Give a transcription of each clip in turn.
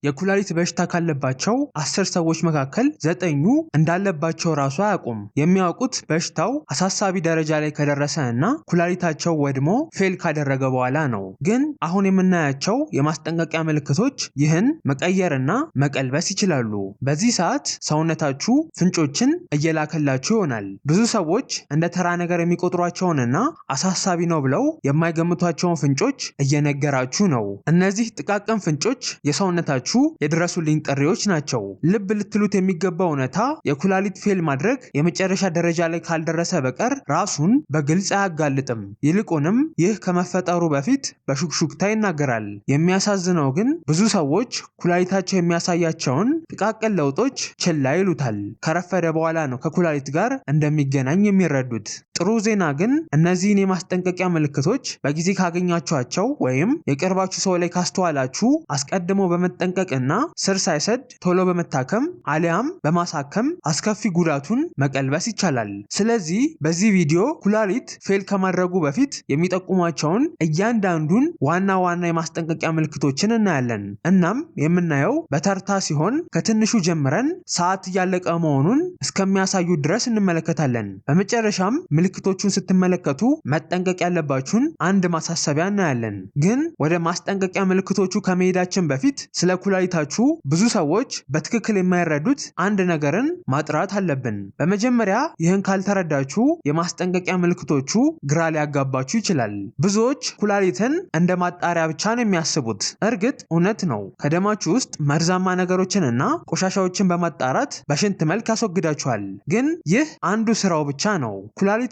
የኩላሊት በሽታ ካለባቸው 10 ሰዎች መካከል 9ኙ እንዳለባቸው ራሱ አያውቁም። የሚያውቁት በሽታው አሳሳቢ ደረጃ ላይ ከደረሰ እና ኩላሊታቸው ወድሞ ፌል ካደረገ በኋላ ነው። ግን አሁን የምናያቸው የማስጠንቀቂያ ምልክቶች ይህን መቀየርና መቀልበስ ይችላሉ። በዚህ ሰዓት ሰውነታችሁ ፍንጮችን እየላከላችሁ ይሆናል። ብዙ ሰዎች እንደ ተራ ነገር የሚቆጥሯቸውንና አሳሳቢ ነው ብለው የማይገምቷቸውን ፍንጮች እየነገራችሁ ነው። እነዚህ ጥቃቅን ፍንጮች የሰውነታችሁ የድረሱልኝ ጥሪዎች ናቸው። ልብ ልትሉት የሚገባው እውነታ የኩላሊት ፌል ማድረግ የመጨረሻ ደረጃ ላይ ካልደረሰ በቀር ራሱን በግልጽ አያጋልጥም። ይልቁንም ይህ ከመፈጠሩ በፊት በሹክሹክታ ይናገራል። የሚያሳዝነው ግን ብዙ ሰዎች ኩላሊታቸው የሚያሳያቸውን ጥቃቅን ለውጦች ችላ ይሉታል። ከረፈደ በኋላ ነው ከኩላሊት ጋር እንደሚገናኝ የሚረዱት። ጥሩ ዜና ግን እነዚህን የማስጠንቀቂያ ምልክቶች በጊዜ ካገኛችኋቸው ወይም የቅርባችሁ ሰው ላይ ካስተዋላችሁ አስቀድሞ በመጠንቀቅና ስር ሳይሰድ ቶሎ በመታከም አሊያም በማሳከም አስከፊ ጉዳቱን መቀልበስ ይቻላል። ስለዚህ በዚህ ቪዲዮ ኩላሊት ፌል ከማድረጉ በፊት የሚጠቁሟቸውን እያንዳንዱን ዋና ዋና የማስጠንቀቂያ ምልክቶችን እናያለን። እናም የምናየው በተርታ ሲሆን ከትንሹ ጀምረን ሰዓት እያለቀ መሆኑን እስከሚያሳዩ ድረስ እንመለከታለን። በመጨረሻም ምልክቶቹን ስትመለከቱ መጠንቀቅ ያለባችሁን አንድ ማሳሰቢያ እናያለን። ግን ወደ ማስጠንቀቂያ ምልክቶቹ ከመሄዳችን በፊት ስለ ኩላሊታችሁ ብዙ ሰዎች በትክክል የማይረዱት አንድ ነገርን ማጥራት አለብን። በመጀመሪያ ይህን ካልተረዳችሁ የማስጠንቀቂያ ምልክቶቹ ግራ ሊያጋባችሁ ይችላል። ብዙዎች ኩላሊትን እንደ ማጣሪያ ብቻ ነው የሚያስቡት። እርግጥ እውነት ነው። ከደማችሁ ውስጥ መርዛማ ነገሮችንና ቆሻሻዎችን በማጣራት በሽንት መልክ ያስወግዳችኋል። ግን ይህ አንዱ ስራው ብቻ ነው። ኩላሊታችሁ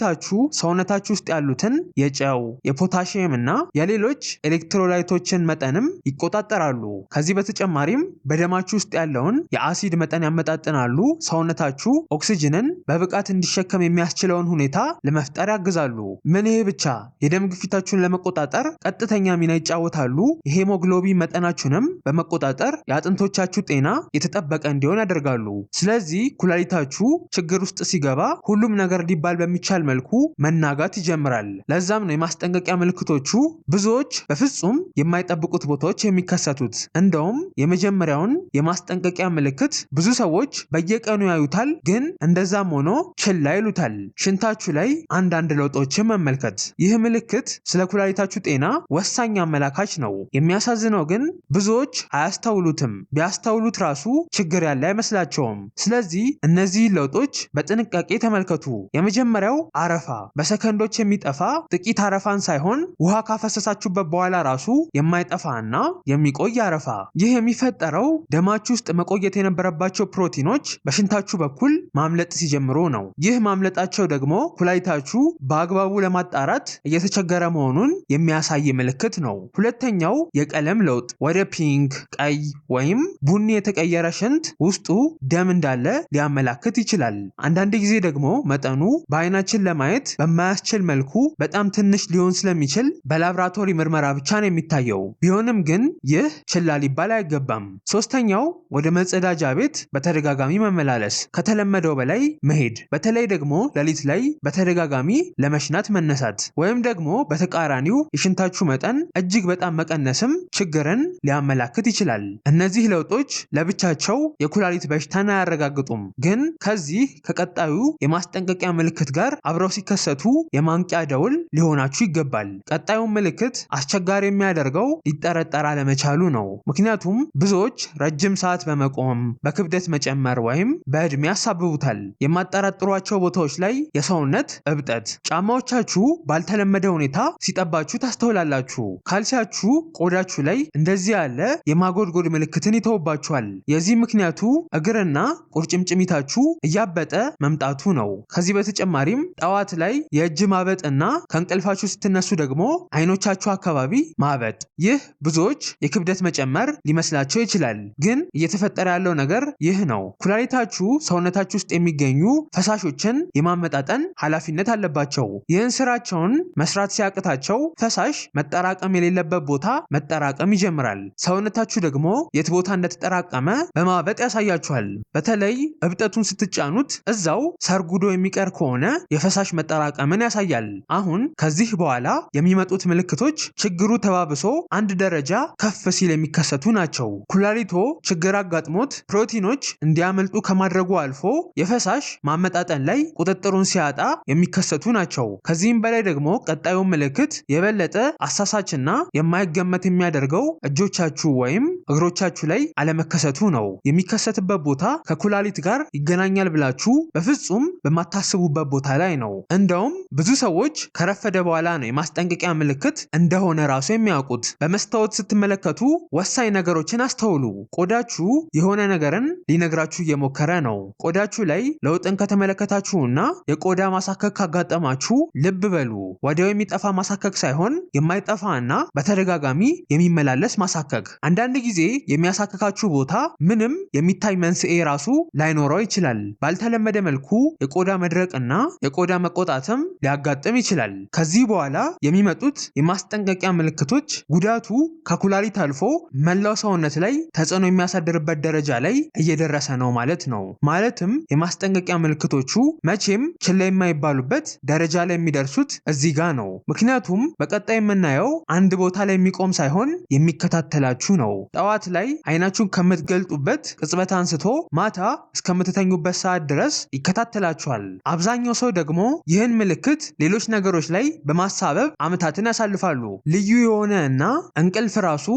ሰውነታችሁ ውስጥ ያሉትን የጨው፣ የፖታሺየም እና የሌሎች ኤሌክትሮላይቶችን መጠንም ይቆጣጠራሉ። ከዚህ በተጨማሪም በደማችሁ ውስጥ ያለውን የአሲድ መጠን ያመጣጥናሉ። ሰውነታችሁ ኦክሲጅንን በብቃት እንዲሸከም የሚያስችለውን ሁኔታ ለመፍጠር ያግዛሉ። ምን ይሄ ብቻ፣ የደም ግፊታችሁን ለመቆጣጠር ቀጥተኛ ሚና ይጫወታሉ። የሄሞግሎቢን መጠናችሁንም በመቆጣጠር የአጥንቶቻችሁ ጤና የተጠበቀ እንዲሆን ያደርጋሉ። ስለዚህ ኩላሊታችሁ ችግር ውስጥ ሲገባ ሁሉም ነገር ሊባል በሚቻል መልኩ መናጋት ይጀምራል። ለዛም ነው የማስጠንቀቂያ ምልክቶቹ ብዙዎች በፍጹም የማይጠብቁት ቦታዎች የሚከሰቱት። እንደውም የመጀመሪያውን የማስጠንቀቂያ ምልክት ብዙ ሰዎች በየቀኑ ያዩታል፣ ግን እንደዛም ሆኖ ችላ ይሉታል። ሽንታችሁ ላይ አንዳንድ ለውጦችን መመልከት። ይህ ምልክት ስለ ኩላሊታችሁ ጤና ወሳኝ አመላካች ነው። የሚያሳዝነው ግን ብዙዎች አያስተውሉትም። ቢያስተውሉት ራሱ ችግር ያለ አይመስላቸውም። ስለዚህ እነዚህ ለውጦች በጥንቃቄ ተመልከቱ። የመጀመሪያው አረፋ፣ በሰከንዶች የሚጠፋ ጥቂት አረፋን ሳይሆን ውሃ ካፈሰሳችሁበት በኋላ ራሱ የማይጠፋና የሚቆይ አረፋ። ይህ የሚፈጠረው ደማችሁ ውስጥ መቆየት የነበረባቸው ፕሮቲኖች በሽንታችሁ በኩል ማምለጥ ሲጀምሩ ነው። ይህ ማምለጣቸው ደግሞ ኩላሊታችሁ በአግባቡ ለማጣራት እየተቸገረ መሆኑን የሚያሳይ ምልክት ነው። ሁለተኛው የቀለም ለውጥ፣ ወደ ፒንክ፣ ቀይ ወይም ቡኒ የተቀየረ ሽንት ውስጡ ደም እንዳለ ሊያመላክት ይችላል። አንዳንድ ጊዜ ደግሞ መጠኑ በአይናችን ለማየት በማያስችል መልኩ በጣም ትንሽ ሊሆን ስለሚችል በላብራቶሪ ምርመራ ብቻ ነው የሚታየው። ቢሆንም ግን ይህ ችላ ሊባል አይገባም። ሶስተኛው ወደ መጸዳጃ ቤት በተደጋጋሚ መመላለስ፣ ከተለመደው በላይ መሄድ፣ በተለይ ደግሞ ሌሊት ላይ በተደጋጋሚ ለመሽናት መነሳት፣ ወይም ደግሞ በተቃራኒው የሽንታችሁ መጠን እጅግ በጣም መቀነስም ችግርን ሊያመላክት ይችላል። እነዚህ ለውጦች ለብቻቸው የኩላሊት በሽታን አያረጋግጡም፣ ግን ከዚህ ከቀጣዩ የማስጠንቀቂያ ምልክት ጋር አብረው ሲከሰቱ የማንቂያ ደውል ሊሆናችሁ ይገባል። ቀጣዩን ምልክት አስቸጋሪ የሚያደርገው ሊጠረጠር አለመቻሉ ነው። ምክንያቱም ብዙዎች ረጅም ሰዓት በመቆም በክብደት መጨመር ወይም በእድሜ ያሳብቡታል። የማጠራጥሯቸው ቦታዎች ላይ የሰውነት እብጠት፣ ጫማዎቻችሁ ባልተለመደ ሁኔታ ሲጠባችሁ ታስተውላላችሁ። ካልሲያችሁ ቆዳችሁ ላይ እንደዚህ ያለ የማጎድጎድ ምልክትን ይተውባችኋል። የዚህ ምክንያቱ እግርና ቁርጭምጭሚታችሁ እያበጠ መምጣቱ ነው። ከዚህ በተጨማሪም ጠዋት ላይ የእጅ ማበጥ እና ከእንቅልፋችሁ ስትነሱ ደግሞ አይኖቻችሁ አካባቢ ማበጥ። ይህ ብዙዎች የክብደት መጨመር ሊመስላቸው ይችላል፣ ግን እየተፈጠረ ያለው ነገር ይህ ነው። ኩላሊታችሁ ሰውነታችሁ ውስጥ የሚገኙ ፈሳሾችን የማመጣጠን ኃላፊነት አለባቸው። ይህን ስራቸውን መስራት ሲያቅታቸው ፈሳሽ መጠራቀም የሌለበት ቦታ መጠራቀም ይጀምራል። ሰውነታችሁ ደግሞ የት ቦታ እንደተጠራቀመ በማበጥ ያሳያችኋል። በተለይ እብጠቱን ስትጫኑት እዛው ሰርጉዶ የሚቀር ከሆነ የፈሳሽ የፈሳሽ መጠራቀምን ያሳያል። አሁን ከዚህ በኋላ የሚመጡት ምልክቶች ችግሩ ተባብሶ አንድ ደረጃ ከፍ ሲል የሚከሰቱ ናቸው። ኩላሊቶ ችግር አጋጥሞት ፕሮቲኖች እንዲያመልጡ ከማድረጉ አልፎ የፈሳሽ ማመጣጠን ላይ ቁጥጥሩን ሲያጣ የሚከሰቱ ናቸው። ከዚህም በላይ ደግሞ ቀጣዩ ምልክት የበለጠ አሳሳችና የማይገመት የሚያደርገው እጆቻችሁ ወይም እግሮቻችሁ ላይ አለመከሰቱ ነው። የሚከሰትበት ቦታ ከኩላሊት ጋር ይገናኛል ብላችሁ በፍጹም በማታስቡበት ቦታ ላይ ነው። እንደውም ብዙ ሰዎች ከረፈደ በኋላ ነው የማስጠንቀቂያ ምልክት እንደሆነ ራሱ የሚያውቁት። በመስታወት ስትመለከቱ ወሳኝ ነገሮችን አስተውሉ። ቆዳችሁ የሆነ ነገርን ሊነግራችሁ እየሞከረ ነው። ቆዳችሁ ላይ ለውጥን ከተመለከታችሁና የቆዳ ማሳከክ ካጋጠማችሁ ልብ በሉ። ወዲያው የሚጠፋ ማሳከክ ሳይሆን የማይጠፋና በተደጋጋሚ የሚመላለስ ማሳከክ። አንዳንድ ጊዜ የሚያሳክካችሁ ቦታ ምንም የሚታይ መንስኤ ራሱ ላይኖረው ይችላል። ባልተለመደ መልኩ የቆዳ መድረቅና የቆዳ መቆጣትም ሊያጋጥም ይችላል። ከዚህ በኋላ የሚመጡት የማስጠንቀቂያ ምልክቶች ጉዳቱ ከኩላሊት አልፎ መላው ሰውነት ላይ ተጽዕኖ የሚያሳድርበት ደረጃ ላይ እየደረሰ ነው ማለት ነው። ማለትም የማስጠንቀቂያ ምልክቶቹ መቼም ችላ የማይባሉበት ደረጃ ላይ የሚደርሱት እዚህ ጋር ነው። ምክንያቱም በቀጣይ የምናየው አንድ ቦታ ላይ የሚቆም ሳይሆን የሚከታተላችሁ ነው። ጠዋት ላይ አይናችሁን ከምትገልጡበት ቅጽበት አንስቶ ማታ እስከምትተኙበት ሰዓት ድረስ ይከታተላችኋል። አብዛኛው ሰው ደግሞ ይህን ምልክት ሌሎች ነገሮች ላይ በማሳበብ ዓመታትን ያሳልፋሉ። ልዩ የሆነ እና እንቅልፍ ራሱ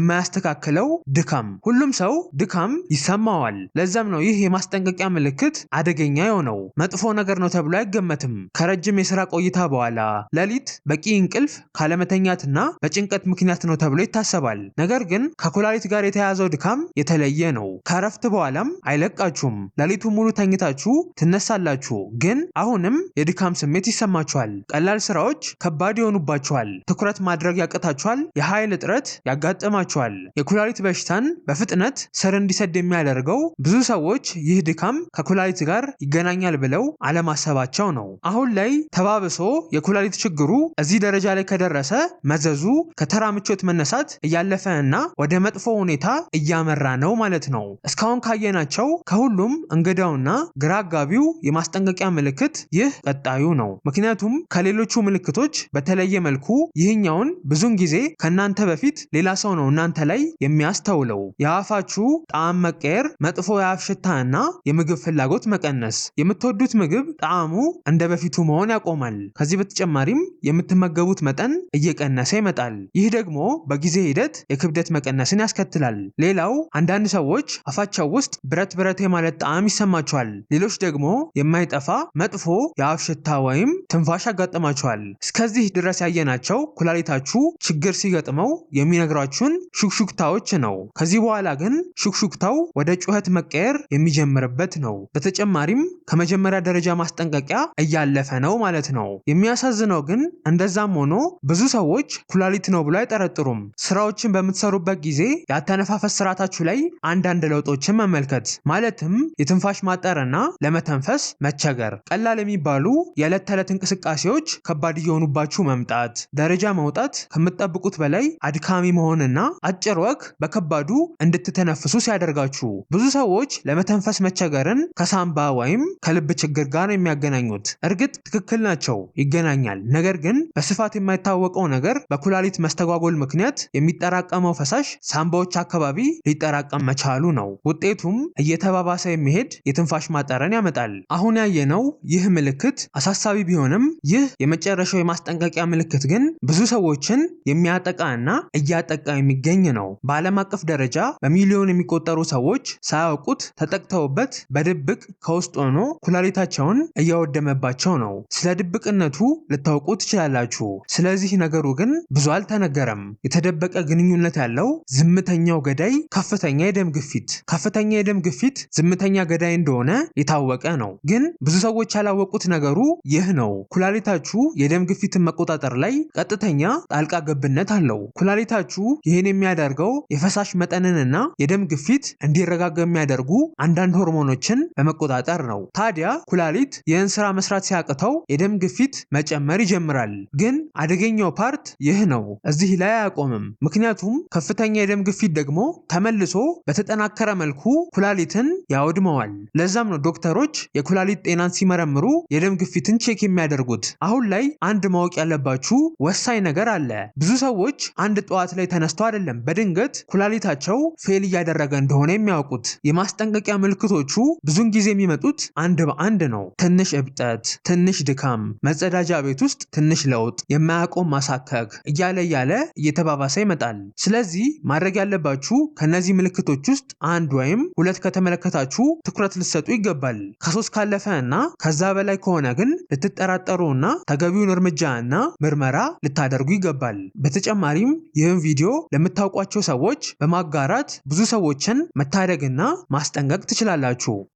የማያስተካክለው ድካም። ሁሉም ሰው ድካም ይሰማዋል። ለዛም ነው ይህ የማስጠንቀቂያ ምልክት አደገኛ የሆነው። መጥፎ ነገር ነው ተብሎ አይገመትም። ከረጅም የስራ ቆይታ በኋላ ሌሊት በቂ እንቅልፍ ካለመተኛትና በጭንቀት ምክንያት ነው ተብሎ ይታሰባል። ነገር ግን ከኩላሊት ጋር የተያያዘው ድካም የተለየ ነው። ከረፍት በኋላም አይለቃችሁም። ሌሊቱ ሙሉ ተኝታችሁ ትነሳላችሁ፣ ግን አሁንም የድካም ስሜት ይሰማችኋል። ቀላል ስራዎች ከባድ ይሆኑባችኋል። ትኩረት ማድረግ ያቅታችኋል። የኃይል እጥረት ያጋጥማችኋል። የኩላሊት በሽታን በፍጥነት ስር እንዲሰድ የሚያደርገው ብዙ ሰዎች ይህ ድካም ከኩላሊት ጋር ይገናኛል ብለው አለማሰባቸው ነው። አሁን ላይ ተባብሶ የኩላሊት ችግሩ እዚህ ደረጃ ላይ ከደረሰ መዘዙ ከተራ ምቾት መነሳት እያለፈ እና ወደ መጥፎ ሁኔታ እያመራ ነው ማለት ነው። እስካሁን ካየናቸው ከሁሉም እንግዳውና ግራ አጋቢው የማስጠንቀቂያ ምልክት ይህ ቀጣዩ ነው። ምክንያቱም ከሌሎቹ ምልክቶች በተለየ መልኩ ይህኛውን ብዙን ጊዜ ከእናንተ በፊት ሌላ ሰው ነው እናንተ ላይ የሚያስተውለው። የአፋችሁ ጣዕም መቀየር፣ መጥፎ የአፍ ሽታ እና የምግብ ፍላጎት መቀነስ። የምትወዱት ምግብ ጣዕሙ እንደ በፊቱ መሆን ያቆማል። ከዚህ በተጨማሪም የምትመገቡት መጠን እየቀነሰ ይመጣል። ይህ ደግሞ በጊዜ ሂደት የክብደት መቀነስን ያስከትላል። ሌላው አንዳንድ ሰዎች አፋቸው ውስጥ ብረት ብረት የማለት ጣዕም ይሰማቸዋል። ሌሎች ደግሞ የማይጠፋ መጥፎ የአፍ ሽታ ወይም ትንፋሽ ያጋጥማቸዋል። እስከዚህ ድረስ ያየናቸው ኩላሊታችሁ ችግር ሲገጥመው የሚነግሯችሁን ሹክሹክታዎች ነው። ከዚህ በኋላ ግን ሹክሹክታው ወደ ጩኸት መቀየር የሚጀምርበት ነው። በተጨማሪም ከመጀመሪያ ደረጃ ማስጠንቀቂያ እያለፈ ነው ማለት ነው። የሚያሳዝነው ግን እንደዛም ሆኖ ብዙ ሰዎች ኩላሊት ነው ብሎ አይጠረጥሩም። ስራዎችን በምትሰሩበት ጊዜ የአተነፋፈስ ስርዓታችሁ ላይ አንዳንድ ለውጦችን መመልከት፣ ማለትም የትንፋሽ ማጠርና ለመተንፈስ መቸገር፣ ቀላል የሚባሉ የዕለት ተዕለት እንቅስቃሴዎች ከባድ እየሆኑባችሁ መምጣት፣ ደረጃ መውጣት ከምትጠብቁት በላይ አድካሚ መሆንና አጭር ወቅት በከባዱ እንድትተነፍሱ ሲያደርጋችሁ። ብዙ ሰዎች ለመተንፈስ መቸገርን ከሳምባ ወይም ከልብ ችግር ጋር የሚያገናኙት። እርግጥ ትክክል ናቸው፣ ይገናኛል። ነገር ግን በስፋት የማይታወቀው ነገር በኩላሊት መስተጓጎል ምክንያት የሚጠራቀመው ፈሳሽ ሳምባዎች አካባቢ ሊጠራቀም መቻሉ ነው። ውጤቱም እየተባባሰ የሚሄድ የትንፋሽ ማጠርን ያመጣል። አሁን ያየነው ይህ ምልክት አሳሳቢ ቢሆንም ይህ የመጨረሻው የማስጠንቀቂያ ምልክት ግን ብዙ ሰዎችን የሚያጠቃ እና እያጠቃ የሚገኝ ነው። በዓለም አቀፍ ደረጃ በሚሊዮን የሚቆጠሩ ሰዎች ሳያውቁት ተጠቅተውበት በድብቅ ከውስጥ ሆኖ ኩላሊታቸውን እያወደመባቸው ነው። ስለ ድብቅነቱ ልታውቁ ትችላላችሁ። ስለዚህ ነገሩ ግን ብዙ አልተነገረም። የተደበቀ ግንኙነት ያለው ዝምተኛው ገዳይ ከፍተኛ የደም ግፊት። ከፍተኛ የደም ግፊት ዝምተኛ ገዳይ እንደሆነ የታወቀ ነው። ግን ብዙ ሰዎች ያላወቁት ነገሩ ይህ ነው። ኩላሊታችሁ የደም ግፊትን መቆጣጠር ላይ ቀጥተኛ ጣልቃ ገብነት አለው። ኩላሊታችሁ ይህን የሚያደርገው የፈሳሽ መጠንንና የደም ግፊት እንዲረጋጋ የሚያደርጉ አንዳንድ ሆርሞኖችን በመቆጣጠር ነው። ታዲያ ኩላሊት ይህን ስራ መስራት ሲያቅተው የደም ግፊት መጨመር ይጀምራል። ግን አደገኛው ፓርት ይህ ነው። እዚህ ላይ አያቆምም። ምክንያቱም ከፍተኛ የደም ግፊት ደግሞ ተመልሶ በተጠናከረ መልኩ ኩላሊትን ያወድመዋል። ለዛም ነው ዶክተሮች የኩላሊት ጤናን ሲመረምሩ የደም የደም ግፊትን ቼክ የሚያደርጉት። አሁን ላይ አንድ ማወቅ ያለባችሁ ወሳኝ ነገር አለ። ብዙ ሰዎች አንድ ጠዋት ላይ ተነስተው አይደለም በድንገት ኩላሊታቸው ፌል እያደረገ እንደሆነ የሚያውቁት። የማስጠንቀቂያ ምልክቶቹ ብዙን ጊዜ የሚመጡት አንድ በአንድ ነው። ትንሽ እብጠት፣ ትንሽ ድካም፣ መጸዳጃ ቤት ውስጥ ትንሽ ለውጥ፣ የማያቆም ማሳከክ እያለ እየተባባሰ ይመጣል። ስለዚህ ማድረግ ያለባችሁ ከነዚህ ምልክቶች ውስጥ አንድ ወይም ሁለት ከተመለከታችሁ ትኩረት ልትሰጡ ይገባል። ከሶስት ካለፈ እና ከዛ በላይ ከሆነ ግን ልትጠራጠሩ እና ተገቢውን እርምጃ እና ምርመራ ልታደርጉ ይገባል። በተጨማሪም ይህን ቪዲዮ ለምታውቋቸው ሰዎች በማጋራት ብዙ ሰዎችን መታደግና ማስጠንቀቅ ትችላላችሁ።